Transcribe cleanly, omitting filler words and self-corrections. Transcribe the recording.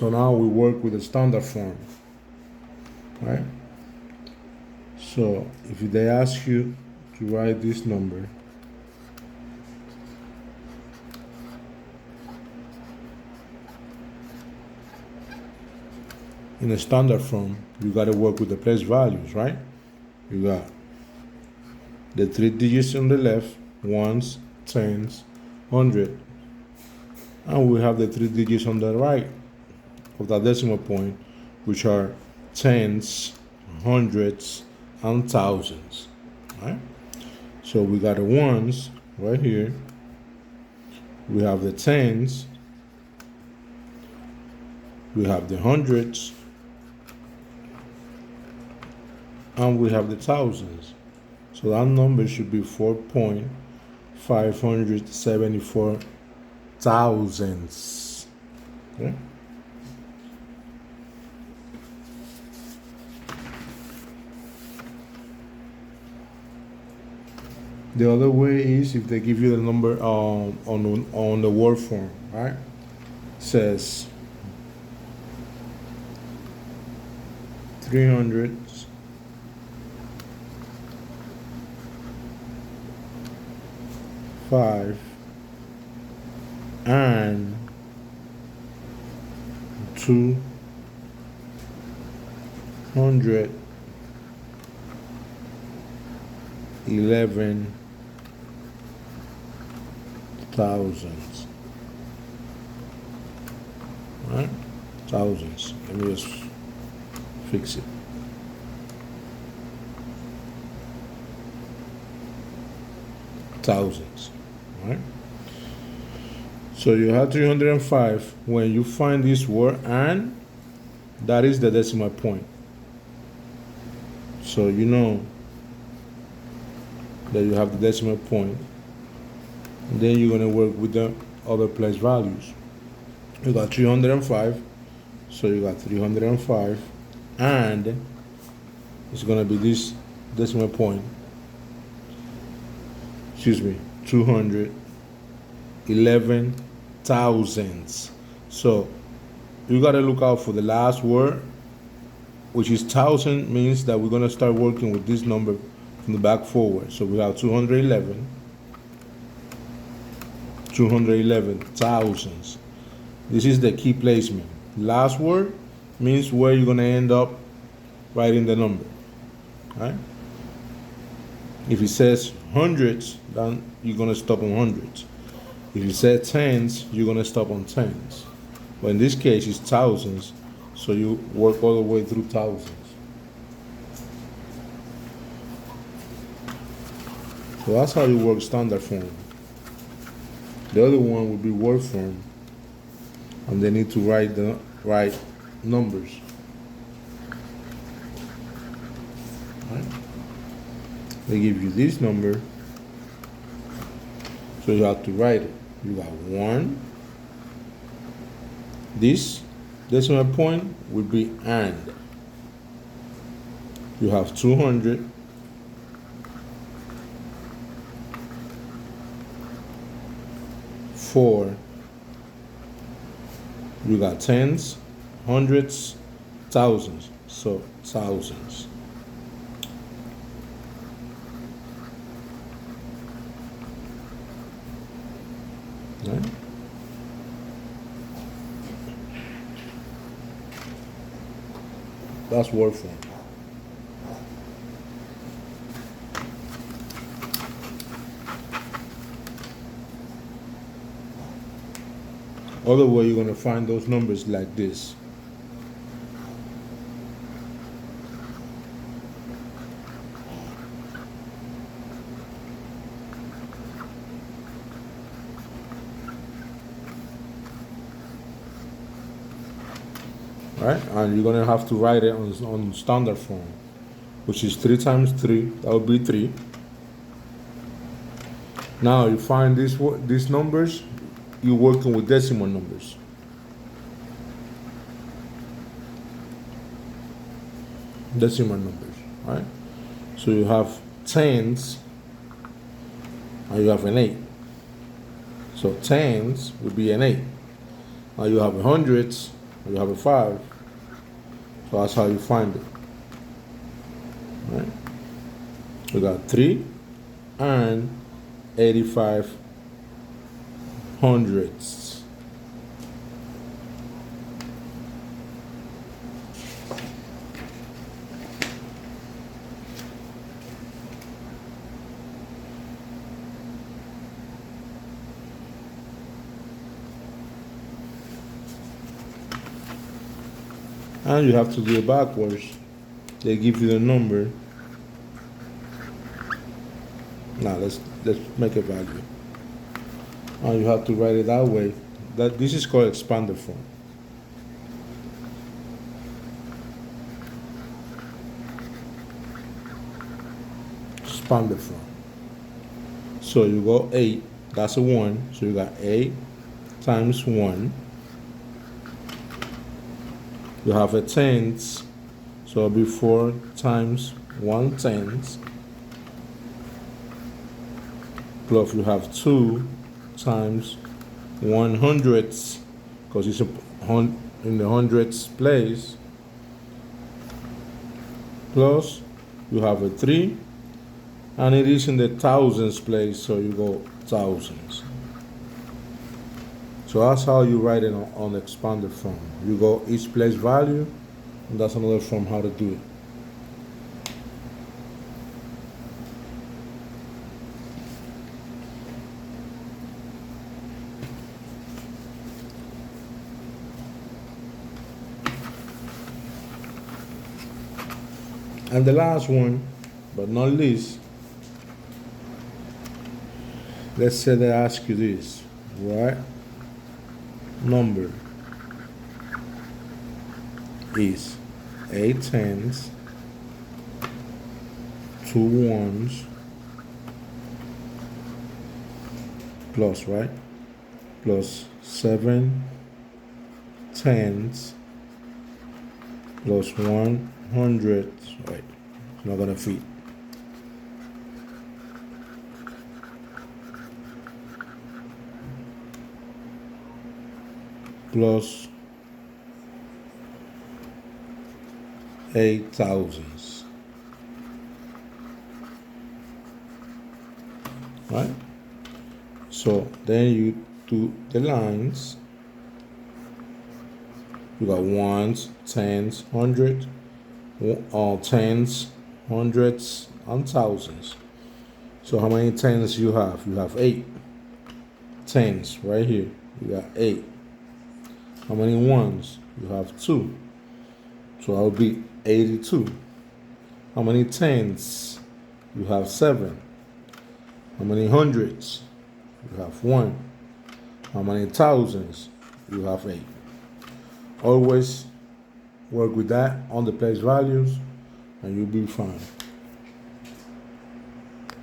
So now we work with the standard form, right? So if they ask you to write this number, in a standard form, you got to work with the place values, right? You got the 3 digits on the left, ones, tens, hundred, and we have the 3 digits on the right of the decimal point, which are tens, hundreds, and thousands, right? So we got the ones right here. We have the tens. We have the hundreds. And we have the thousands. So that number should be 4.574 thousandths. Okay? The other way is if they give you the number on the word form, right? It says 300 5 and 211 thousands. Right? Thousands. Let me just fix it. Thousands. Right? So you have 305. When you find this word and, that is the decimal point. So you know that you have the decimal point. And then you're going to work with the other place values. You got 305. So you got 305. And it's going to be this decimal point. 211 thousandths. So you got to look out for the last word, which is thousand, means that we're going to start working with this number from the back forward. So we have 211 thousandths. This is the key placement. Last word means where you're going to end up writing the number. Right? If it says hundreds, then you're going to stop on hundreds. If you say tens, you're going to stop on tens. But in this case, it's thousands, so you work all the way through thousands. So that's how you work standard form. The other one would be word form, and they need to write the right numbers. Right? They give you this number, so you have to write it. You got 1. This decimal point would be and. You have 200. Four. You got tens, hundreds, thousands. So thousands. Right? That's word form. Other way you're going to find those numbers like this. Right? And you're going to have to write it on standard form, which is 3 times 3. That would be 3. Now you find these numbers, you're working with decimal numbers. Decimal numbers, right? So you have tens, and you have an 8. So tens would be an 8. Now you have hundreds, You have a 5. So that's how you find it. Right? We got 3 and 85 hundredths. And you have to do it backwards. They give you the number. Now let's make a value. And you have to write it that way. This is called expander form. Expander form. So you go 8. That's a 1. So you got 8 times 1. You have a tenth. So it'll be 4 times 1/10. Plus you have 2 times 100ths, because it's in the hundredths place. Plus you have a 3, and it is in the thousands place, so you go thousands. So that's how you write it on the expander form. You go each place value, and that's another form how to do it. And the last one, but not least, let's say they ask you this, right? Number is 8 10s, 2 1s, plus, right? Plus 7 10s, plus 100. Right, it's not gonna fit. Plus 8 thousands. Right? So then you do the lines. You got ones, tens, hundred, tens, hundreds, and thousands. So how many tens you have? You have 8 tens right here. You got 8. How many ones? You have 2. So that would be 82. How many tens? You have 7. How many hundreds? You have 1. How many thousands? You have 8. Always work with that on the place values, and you'll be fine.